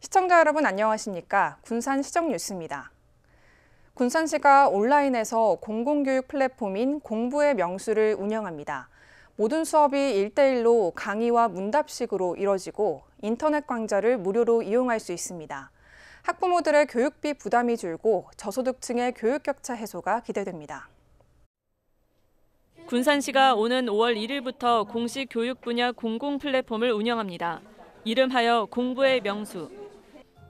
시청자 여러분 안녕하십니까? 군산시정 뉴스입니다. 군산시가 온라인에서 공공교육 플랫폼인 공부의 명수를 운영합니다. 모든 수업이 1대1로 강의와 문답식으로 이뤄지고 인터넷 강좌를 무료로 이용할 수 있습니다. 학부모들의 교육비 부담이 줄고 저소득층의 교육 격차 해소가 기대됩니다. 군산시가 오는 5월 1일부터 공식 교육 분야 공공 플랫폼을 운영합니다. 이름하여 공부의 명수.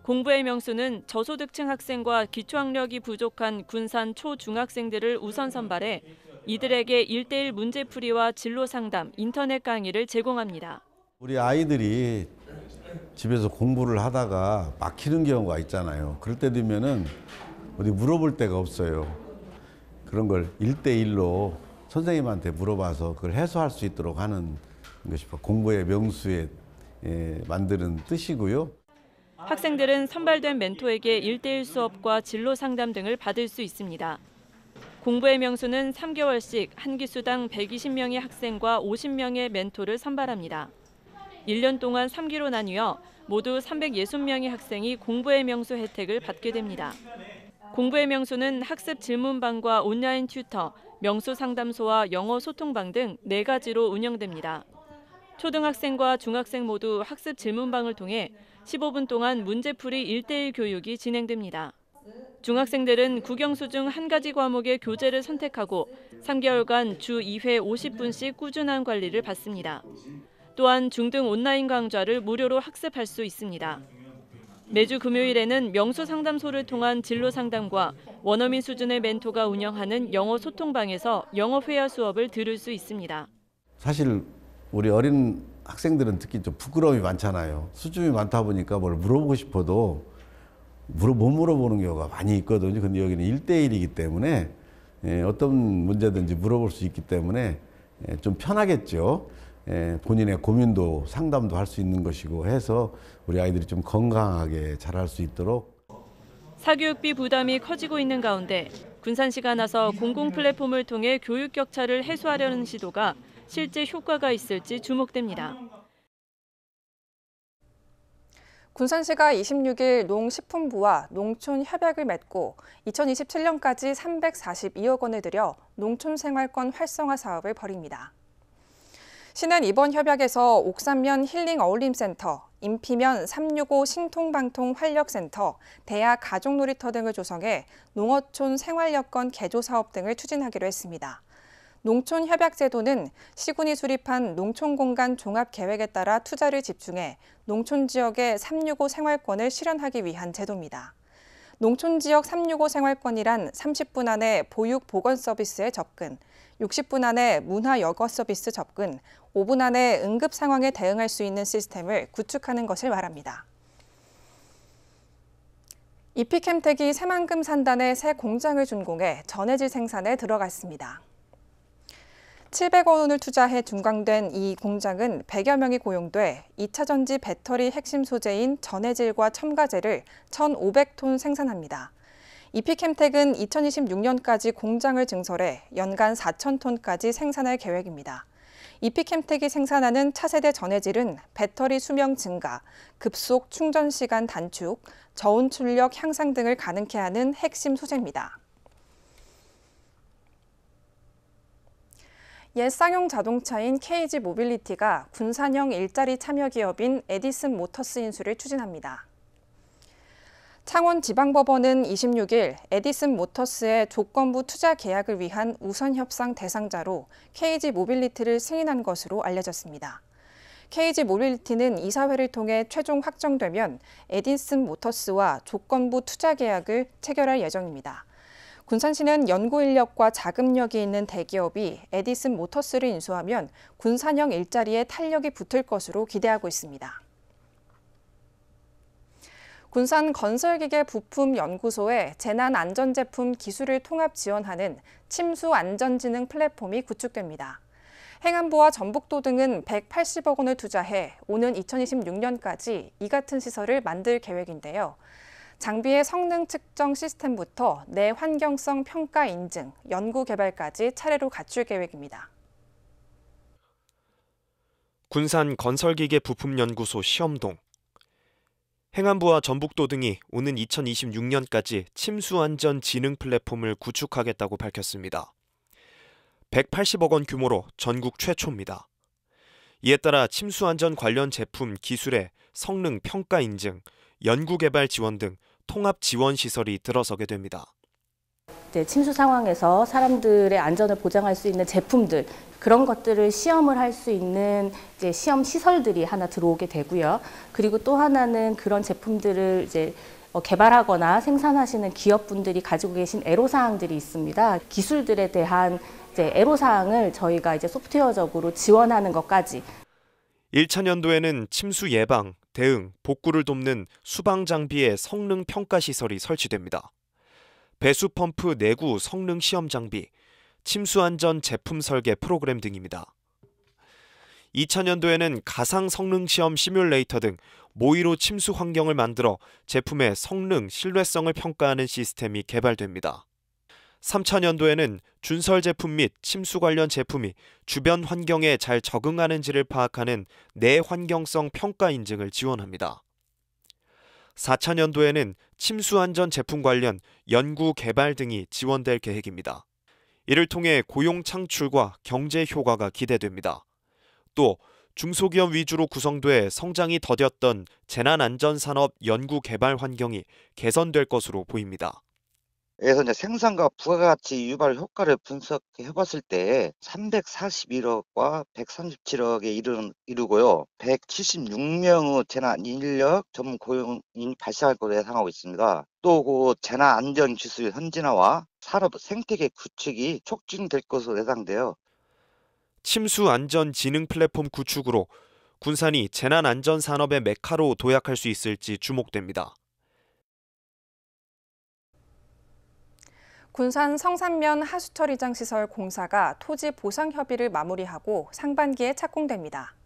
공부의 명수는 저소득층 학생과 기초학력이 부족한 군산 초중학생들을 우선 선발해 이들에게 1대1 문제풀이와 진로 상담, 인터넷 강의를 제공합니다. 우리 아이들이 집에서 공부를 하다가 막히는 경우가 있잖아요. 그럴 때 되면은 어디 물어볼 데가 없어요. 그런 걸 1대1로 선생님한테 물어봐서 그걸 해소할 수 있도록 하는 것이 공부의 명수에 만드는 뜻이고요. 학생들은 선발된 멘토에게 1대1 수업과 진로 상담 등을 받을 수 있습니다. 공부의 명수는 3개월씩 한 기수당 120명의 학생과 50명의 멘토를 선발합니다. 1년 동안 3기로 나뉘어 모두 360명의 학생이 공부의 명수 혜택을 받게 됩니다. 공부의 명수는 학습 질문방과 온라인 튜터, 명수 상담소와 영어 소통방 등 4가지로 운영됩니다. 초등학생과 중학생 모두 학습 질문방을 통해 15분 동안 문제풀이 1대1 교육이 진행됩니다. 중학생들은 국영수 중 한 가지 과목의 교재를 선택하고 3개월간 주 2회 50분씩 꾸준한 관리를 받습니다. 또한 중등 온라인 강좌를 무료로 학습할 수 있습니다. 매주 금요일에는 명수 상담소를 통한 진로 상담과 원어민 수준의 멘토가 운영하는 영어 소통방에서 영어 회화 수업을 들을 수 있습니다. 사실 우리 어린 학생들은 특히 좀 부끄러움이 많잖아요. 수줍음이 많다 보니까 뭘 물어보고 싶어도 못 물어보는 경우가 많이 있거든요. 근데 여기는 1대1이기 때문에 어떤 문제든지 물어볼 수 있기 때문에 좀 편하겠죠. 본인의 고민도 상담도 할 수 있는 것이고 해서 우리 아이들이 좀 건강하게 자랄 수 있도록. 사교육비 부담이 커지고 있는 가운데 군산시가 나서 공공 플랫폼을 통해 교육 격차를 해소하려는 시도가 실제 효과가 있을지 주목됩니다. 군산시가 26일 농식품부와 농촌 협약을 맺고 2027년까지 342억 원을 들여 농촌생활권 활성화 사업을 벌입니다. 시는 이번 협약에서 옥산면 힐링 어울림센터, 인피면 365 신통방통 활력센터, 대야 가족놀이터 등을 조성해 농어촌 생활여건 개조 사업 등을 추진하기로 했습니다. 농촌협약제도는 시군이 수립한 농촌공간 종합계획에 따라 투자를 집중해 농촌 지역의 365 생활권을 실현하기 위한 제도입니다. 농촌 지역 365 생활권이란 30분 안에 보육 보건 서비스에 접근, 60분 안에 문화 여가 서비스 접근, 5분 안에 응급 상황에 대응할 수 있는 시스템을 구축하는 것을 말합니다. 이피캠텍이 새만금 산단에 새 공장을 준공해 전해질 생산에 들어갔습니다. 700억 원을 투자해 준공된 이 공장은 100여 명이 고용돼 2차 전지 배터리 핵심 소재인 전해질과 첨가제를 1,500톤 생산합니다. 이피캠텍은 2026년까지 공장을 증설해 연간 4,000톤까지 생산할 계획입니다. 이피캠텍이 생산하는 차세대 전해질은 배터리 수명 증가, 급속 충전 시간 단축, 저온 출력 향상 등을 가능케 하는 핵심 소재입니다. 옛 쌍용 자동차인 KG 모빌리티가 군산형 일자리 참여 기업인 에디슨 모터스 인수를 추진합니다. 창원지방법원은 26일 에디슨 모터스의 조건부 투자 계약을 위한 우선 협상 대상자로 KG 모빌리티를 승인한 것으로 알려졌습니다. KG 모빌리티는 이사회를 통해 최종 확정되면 에디슨 모터스와 조건부 투자 계약을 체결할 예정입니다. 군산시는 연구 인력과 자금력이 있는 대기업이 에디슨 모터스를 인수하면 군산형 일자리에 탄력이 붙을 것으로 기대하고 있습니다. 군산 건설기계 부품연구소에 재난안전제품 기술을 통합 지원하는 침수안전지능 플랫폼이 구축됩니다. 행안부와 전북도 등은 180억 원을 투자해 오는 2026년까지 이 같은 시설을 만들 계획인데요. 장비의 성능 측정 시스템부터 내환경성 평가 인증, 연구 개발까지 차례로 갖출 계획입니다. 군산 건설기계 부품연구소 시험동. 행안부와 전북도 등이 오는 2026년까지 침수안전 진흥 플랫폼을 구축하겠다고 밝혔습니다. 180억 원 규모로 전국 최초입니다. 이에 따라 침수안전 관련 제품 기술의 성능 평가 인증, 연구개발 지원 등 통합 지원 시설이 들어서게 됩니다. 침수 상황에서 사람들의 안전을 보장할 수 있는 제품들, 그런 것들을 시험을 할 수 있는 시험 시설들이 하나 들어오게 되고요. 그리고 또 하나는 그런 제품들을 개발하거나 생산하시는 기업분들이 가지고 계신 애로사항들이 있습니다. 기술들에 대한 애로사항을 저희가 소프트웨어적으로 지원하는 것까지. 1차년도에는 침수 예방, 대응, 복구를 돕는 수방 장비의 성능 평가 시설이 설치됩니다. 배수 펌프 내구 성능 시험 장비, 침수 안전 제품 설계 프로그램 등입니다. 2차년도에는 가상 성능 시험 시뮬레이터 등 모의로 침수 환경을 만들어 제품의 성능, 신뢰성을 평가하는 시스템이 개발됩니다. 3차년도에는 준설 제품 및 침수 관련 제품이 주변 환경에 잘 적응하는지를 파악하는 내환경성 평가 인증을 지원합니다. 4차년도에는 침수 안전 제품 관련 연구 개발 등이 지원될 계획입니다. 이를 통해 고용 창출과 경제 효과가 기대됩니다. 또 중소기업 위주로 구성돼 성장이 더뎠던 재난안전산업 연구 개발 환경이 개선될 것으로 보입니다. 그래서 생산과 부가가치 유발 효과를 분석해 봤을 때 341억과 137억에 이르고요. 176명의 재난 인력 전문 고용이 발생할 것으로 예상하고 있습니다. 또 그 재난 안전 기술 현진화와 산업 생태계 구축이 촉진될 것으로 예상돼요. 침수 안전 진흥 플랫폼 구축으로 군산이 재난 안전 산업의 메카로 도약할 수 있을지 주목됩니다. 군산 성산면 하수처리장 시설 공사가 토지 보상 협의를 마무리하고 상반기에 착공됩니다.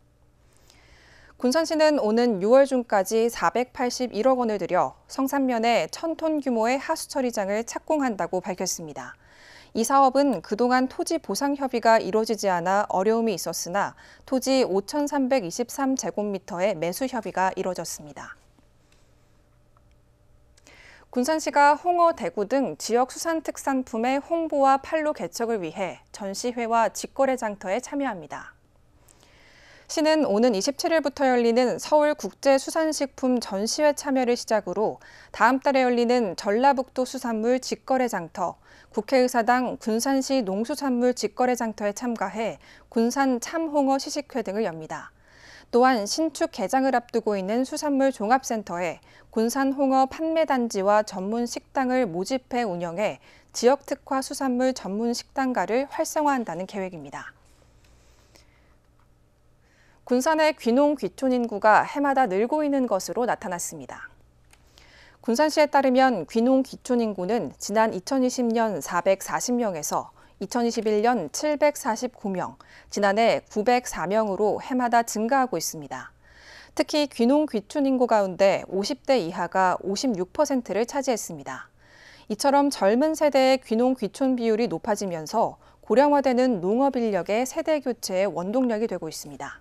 군산시는 오는 6월 중까지 481억 원을 들여 성산면에 1,000톤 규모의 하수처리장을 착공한다고 밝혔습니다. 이 사업은 그동안 토지 보상 협의가 이루어지지 않아 어려움이 있었으나 토지 5,323제곱미터의 매수 협의가 이루어졌습니다. 군산시가 홍어, 대구 등 지역 수산특산품의 홍보와 판로 개척을 위해 전시회와 직거래 장터에 참여합니다. 시는 오는 27일부터 열리는 서울국제수산식품 전시회 참여를 시작으로 다음 달에 열리는 전라북도 수산물 직거래 장터, 국회의사당 군산시 농수산물 직거래 장터에 참가해 군산 참홍어 시식회 등을 엽니다. 또한 신축 개장을 앞두고 있는 수산물 종합센터에 군산 홍어 판매단지와 전문 식당을 모집해 운영해 지역 특화 수산물 전문 식당가를 활성화한다는 계획입니다. 군산의 귀농 귀촌 인구가 해마다 늘고 있는 것으로 나타났습니다. 군산시에 따르면 귀농 귀촌 인구는 지난 2020년 440명에서 2021년 749명, 지난해 904명으로 해마다 증가하고 있습니다. 특히 귀농 귀촌 인구 가운데 50대 이하가 56%를 차지했습니다. 이처럼 젊은 세대의 귀농 귀촌 비율이 높아지면서 고령화되는 농업 인력의 세대 교체의 원동력이 되고 있습니다.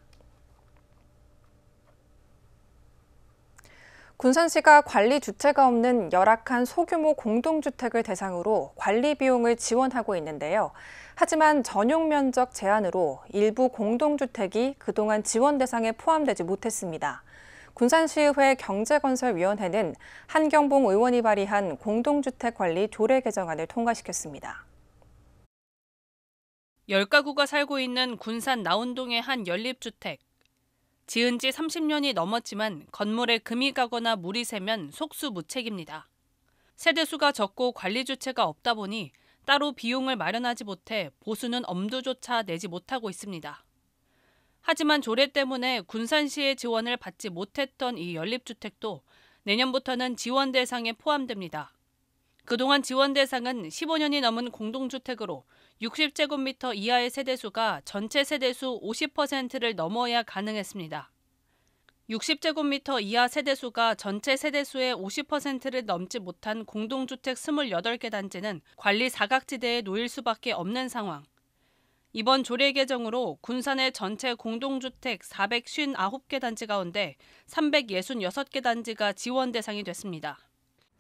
군산시가 관리 주체가 없는 열악한 소규모 공동주택을 대상으로 관리 비용을 지원하고 있는데요. 하지만 전용 면적 제한으로 일부 공동주택이 그동안 지원 대상에 포함되지 못했습니다. 군산시의회 경제건설위원회는 한경봉 의원이 발의한 공동주택관리 조례 개정안을 통과시켰습니다. 10가구가 살고 있는 군산 나운동의 한 연립주택. 지은 지 30년이 넘었지만 건물에 금이 가거나 물이 새면 속수무책입니다. 세대수가 적고 관리 주체가 없다 보니 따로 비용을 마련하지 못해 보수는 엄두조차 내지 못하고 있습니다. 하지만 조례 때문에 군산시의 지원을 받지 못했던 이 연립주택도 내년부터는 지원 대상에 포함됩니다. 그동안 지원 대상은 15년이 넘은 공동주택으로 60제곱미터 이하의 세대수가 전체 세대수 50%를 넘어야 가능했습니다. 60제곱미터 이하 세대수가 전체 세대수의 50%를 넘지 못한 공동주택 28개 단지는 관리 사각지대에 놓일 수밖에 없는 상황. 이번 조례 개정으로 군산의 전체 공동주택 459개 단지 가운데 366개 단지가 지원 대상이 됐습니다.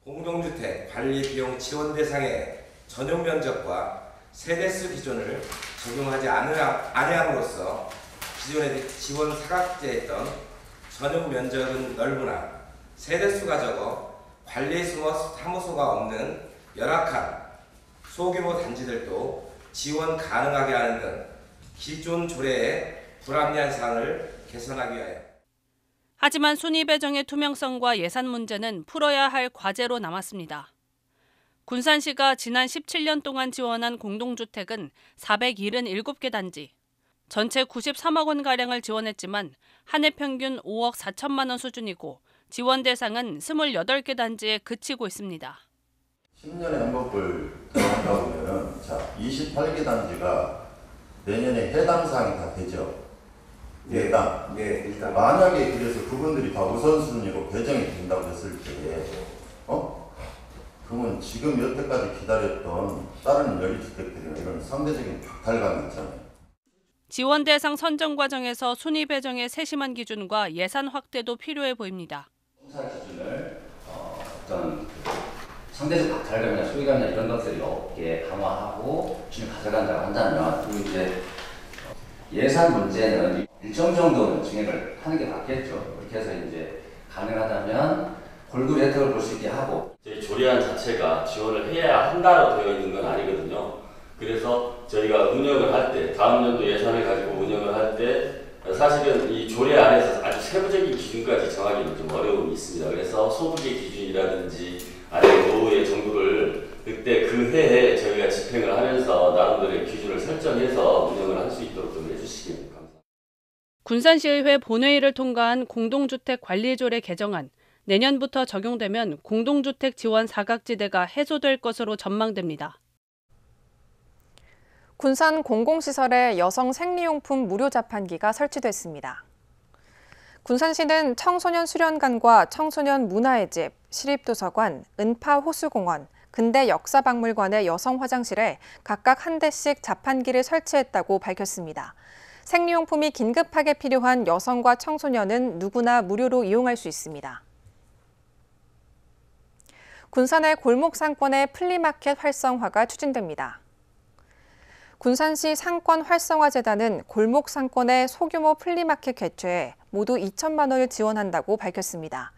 공동주택 관리 비용 지원 대상의 전용 면적과 세대수 기준을 적용하지 아니함으로써 기존에 지원 사각지대했던 전용 면적은 넓으나 세대수가 적어 관리 사무소가 없는 열악한 소규모 단지들도 지원 가능하게 하는 등 기존 조례의 불합리한 사항을 개선하기 위하여. 하지만 순위 배정의 투명성과 예산 문제는 풀어야 할 과제로 남았습니다. 군산시가 지난 17년 동안 지원한 공동주택은 477개 단지, 전체 93억 원가량을 지원했지만 한 해 평균 5억 4천만 원 수준이고 지원 대상은 28개 단지에 그치고 있습니다. 10년의 한법을 들어간다 보면은 28개 단지가 내년에 해당 사항이 다 되죠. 일단 일단 만약에 그래서 그분들이 다 우선순위로 배정이 된다고 했을 때, 그러면 지금 여태까지 기다렸던 다른 연립주택들이나 이런 상대적인 박탈감이 있잖아요. 지원 대상 선정 과정에서 순위 배정의 세심한 기준과 예산 확대도 필요해 보입니다. 청사 기준을 어떤 상대적 박탈감이나 소외감이나 이런 것들이 없게 강화하고 기준을 가져간다고 한다면, 그리고 이제 예산 문제는 일정 정도는 증액을 하는 게 맞겠죠. 그렇게 해서 이제 가능하다면 골고루 혜택을 볼 수 있게 하고. 저희 조례안 자체가 지원을 해야 한다로 되어 있는 건 아니거든요. 그래서 저희가 운영을 할 때, 다음 연도 예산을 가지고 운영을 할 때 사실은 이 조례 안에서 아주 세부적인 기준까지 정하기는 좀 어려움이 있습니다. 그래서 소득의 기준이라든지 아니면 노후의 정도를 그때 그 해에 저희가 집행을 하면서 나름대로의 기준을 설정해서 운영을 할 수 있도록 좀 해주시기 바랍니다. 군산시의회 본회의를 통과한 공동주택관리조례 개정안, 내년부터 적용되면 공동주택 지원 사각지대가 해소될 것으로 전망됩니다. 군산 공공시설에 여성 생리용품 무료 자판기가 설치됐습니다. 군산시는 청소년 수련관과 청소년 문화의 집, 시립도서관, 은파호수공원, 근대역사박물관의 여성 화장실에 각각 한 대씩 자판기를 설치했다고 밝혔습니다. 생리용품이 긴급하게 필요한 여성과 청소년은 누구나 무료로 이용할 수 있습니다. 군산의 골목 상권의 플리마켓 활성화가 추진됩니다. 군산시 상권활성화재단은 골목 상권의 소규모 플리마켓 개최에 모두 2천만 원을 지원한다고 밝혔습니다.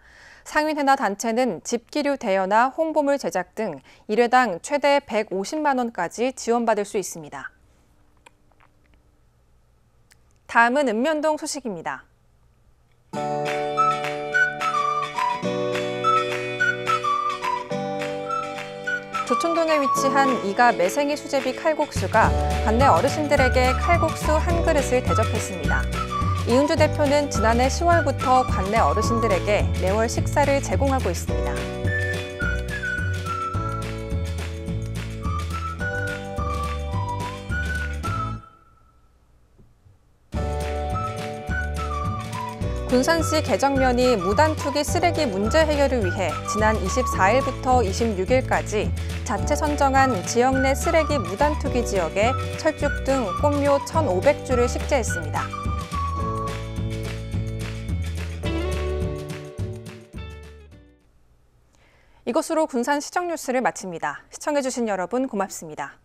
상인회나 단체는 집기류 대여나 홍보물 제작 등 1회당 최대 150만 원까지 지원받을 수 있습니다. 다음은 읍면동 소식입니다. 조촌동에 위치한 이가 매생이 수제비 칼국수가 관내 어르신들에게 칼국수 한 그릇을 대접했습니다. 이은주 대표는 지난해 10월부터 관내 어르신들에게 매월 식사를 제공하고 있습니다. 군산시 개정면이 무단투기 쓰레기 문제 해결을 위해 지난 24일부터 26일까지 자체 선정한 지역 내 쓰레기 무단투기 지역에 철쭉 등 꽃묘 1,500주를 식재했습니다. 이것으로 군산 시정 뉴스를 마칩니다. 시청해주신 여러분 고맙습니다.